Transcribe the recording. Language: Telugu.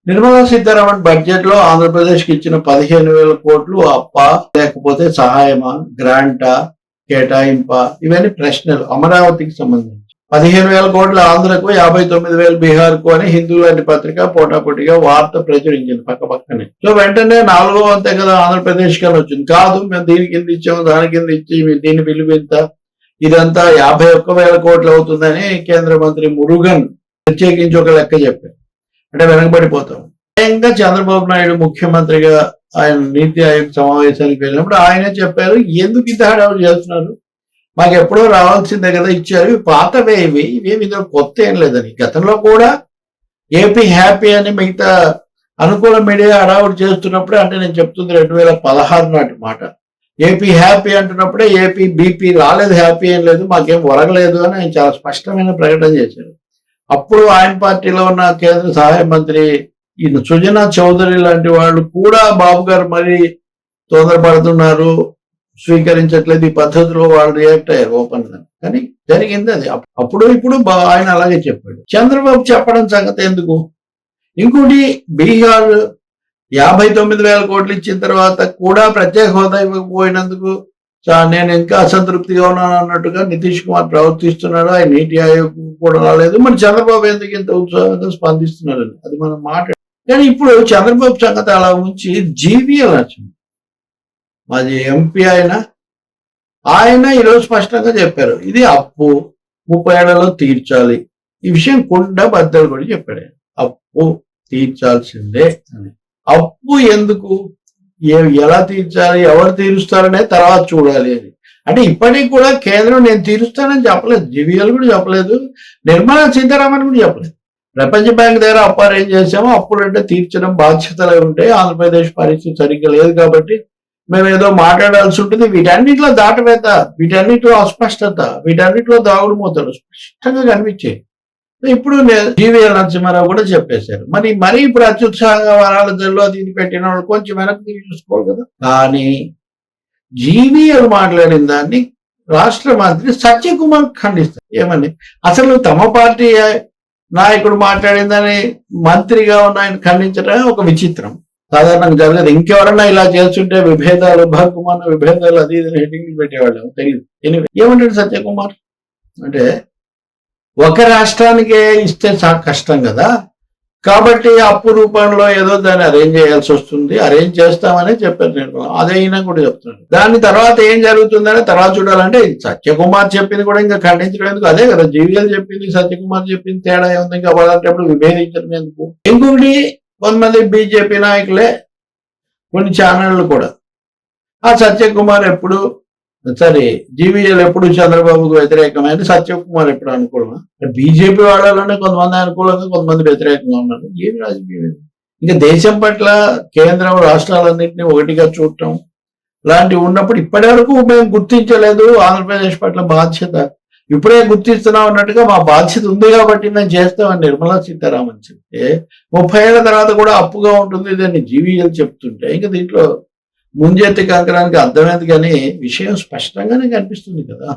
నిర్మలా సీతారామన్ బడ్జెట్ లో ఆంధ్రప్రదేశ్ కి ఇచ్చిన 15,000 కోట్లు అప్ప లేకపోతే సహాయమా, గ్రాంటా, కేటాయింపా, ఇవన్నీ ప్రశ్నలు. అమరావతికి సంబంధించి 15,000 కోట్ల ఆంధ్రకు, 59,000 బీహార్ కు అని హిందూ లాంటి పత్రిక పోటాపోటీగా వార్త ప్రచురించింది పక్క పక్కనే. సో వెంటనే 4వ వంతే కదా ఆంధ్రప్రదేశ్ కని వచ్చింది. కాదు, మేము దీని కింద ఇచ్చాము, దాని కింద ఇచ్చి దీని విలువ ఇంత, ఇదంతా 51,000 కోట్లు అవుతుందని కేంద్ర మంత్రి మురుగన్ ప్రత్యేకించి ఒక లెక్క చెప్పారు. అంటే వెనకబడిపోతాం. స్వయంగా చంద్రబాబు నాయుడు ముఖ్యమంత్రిగా ఆయన నీతి ఆయోగ్ సమావేశానికి వెళ్ళినప్పుడు ఆయనే చెప్పారు, ఎందుకు ఇంత హడావుడి చేస్తున్నారు, మాకు ఎప్పుడో రావాల్సిందే కదా, ఇచ్చారు, ఇవి పాతవే, ఇవేమి ఇందులో కొత్త ఏం లేదని. గతంలో కూడా ఏపీ హ్యాపీ అని మిగతా అనుకూల మీడియా హడావుడి చేస్తున్నప్పుడే, అంటే నేను చెప్తుంది 2016 నాటి మాట, ఏపీ హ్యాపీ అంటున్నప్పుడే ఏపీ బీపీ రాలేదు, హ్యాపీ ఏం లేదు, మాకేం ఒరగలేదు అని ఆయన చాలా స్పష్టమైన ప్రకటన చేశారు. అప్పుడు ఆయన పార్టీలో ఉన్న కేంద్ర సహాయ మంత్రి ఈయన సుజనా చౌదరి లాంటి వాళ్ళు కూడా బాబు గారు మరి తొందరపడుతున్నారు, స్వీకరించట్లేదు, ఈ పద్ధతిలో వాళ్ళు రియాక్ట్ అయ్యారు ఓపెన్ గా. కానీ జరిగింది అది. అప్పుడు ఇప్పుడు ఆయన అలాగే చెప్పాడు. చంద్రబాబు చెప్పడం సంగతి ఎందుకు? ఇంకోటి, బీహార్ 59,000 కోట్లు ఇచ్చిన తర్వాత కూడా ప్రత్యేక హోదా ఇవ్వకపోయినందుకు నేను ఇంకా అసంతృప్తిగా ఉన్నాను అన్నట్టుగా నితీష్ కుమార్ ప్రవర్తిస్తున్నాడు. ఆయన నీతి ఆయోగ్ కూడా రాలేదు, మరి చంద్రబాబు ఎందుకు ఇంత ఉత్సాహంగా స్పందిస్తున్నారని అది మనం మాట్లాడాలి. కానీ ఇప్పుడు చంద్రబాబు సంగతి అలా ఉంచి జీవీఎల్ వచ్చింది, మాది ఎంపీ ఆయన ఈరోజు స్పష్టంగా చెప్పారు, ఇది అప్పు 30 ఏళ్లలో తీర్చాలి. ఈ విషయం కొండ బద్దలు కూడా చెప్పాడు, అప్పు తీర్చాల్సిందే అని. అప్పు ఎందుకు, ఎలా తీర్చాలి, ఎవరు తీరుస్తారనే తర్వాత చూడాలి అని. అంటే ఇప్పటికి కూడా కేంద్రం నేను తీరుస్తానని చెప్పలేదు, జీవీఎల్ కూడా చెప్పలేదు, నిర్మలా సీతారామన్ కూడా చెప్పలేదు. ప్రపంచ బ్యాంక్ దగ్గర అప్పు అరేంజ్ చేసామో, అప్పుడంటే తీర్చడం బాధ్యతలు ఉంటాయి, ఆంధ్రప్రదేశ్ పరిస్థితి సరిగ్గా లేదు కాబట్టి మేము ఏదో మాట్లాడాల్సి ఉంటుంది. వీటన్నిటిలో దాటవేత, వీటన్నిటిలో అస్పష్టత, వీటన్నిటిలో దాగుడు మూతలు స్పష్టంగా కనిపించాయి. ఇప్పుడు జీవీఎల్ నరసింహారావు కూడా చెప్పేశారు. మరి ఇప్పుడు అత్యుత్సాహంగా వరాల జల్లు అది ఇది పెట్టిన వాళ్ళు కొంచెం వెనక్కి తిరిగి చూసుకోవాలి కదా. కానీ జీవీఎల్ మాట్లాడిన దాన్ని రాష్ట్ర మంత్రి సత్యకుమార్ ఖండిస్తారు. ఏమని, అసలు తమ పార్టీ నాయకుడు మాట్లాడిందని మంత్రిగా ఉన్న ఆయన ఖండించడం ఒక విచిత్రం, సాధారణంగా జరగదు. ఇంకెవరన్నా ఇలా చేస్తుంటే విభేదాలు, భగ్గుమన్న విభేదాలు అది ఇది హెడ్డింగ్లు పెట్టేవాళ్ళం, తెలియదు. ఏమంటాడు సత్యకుమార్ అంటే, ఒక రాష్ట్రానికే ఇస్తే చాలా కష్టం కదా, కాబట్టి అప్పు రూపంలో ఏదో దాన్ని అరేంజ్ చేయాల్సి వస్తుంది, అరేంజ్ చేస్తామని చెప్పారు. నేను అదైనా కూడా చెప్తున్నాను. దాని తర్వాత ఏం జరుగుతుందని తర్వాత చూడాలంటే, సత్యకుమార్ చెప్పింది కూడా ఇంకా ఖండించడం ఎందుకు, అదే కదా జీవీఎల్ చెప్పింది, సత్యకుమార్ చెప్పింది, తేడా ఏముంది, ఇంకా వాళ్ళంటప్పుడు విభేదించడం ఎందుకు. ఇంకొకటి, కొంతమంది బీజేపీ నాయకులే, కొన్ని ఛానళ్ళు కూడా ఆ సత్యకుమార్ ఎప్పుడు సరే, జీవీఎల్ ఎప్పుడు చంద్రబాబుకు వ్యతిరేకమైన, సత్యకుమార్ ఎప్పుడు అనుకూలమా? బీజేపీ వాళ్ళలోనే కొంతమంది అనుకూలంగా, కొంతమంది వ్యతిరేకంగా ఉన్నారు. ఏమి రాజకీయం? ఇంకా దేశం పట్ల కేంద్రం రాష్ట్రాలన్నింటినీ ఒకటిగా చూడటం లాంటివి ఉన్నప్పుడు ఇప్పటి వరకు మేము గుర్తించలేదు ఆంధ్రప్రదేశ్ పట్ల బాధ్యత, ఇప్పుడే గుర్తిస్తున్నాం అన్నట్టుగా మా బాధ్యత ఉంది కాబట్టి మేము చేస్తామని నిర్మలా సీతారామన్ చెప్తే, 30 ఏళ్ల తర్వాత కూడా అప్పుగా ఉంటుంది దాన్ని జీవీఎల్ చెప్తుంటే, ఇంకా దీంట్లో ముంజెత్తి కంకరానికి అర్థమైంది. కానీ విషయం స్పష్టంగానే కనిపిస్తుంది కదా.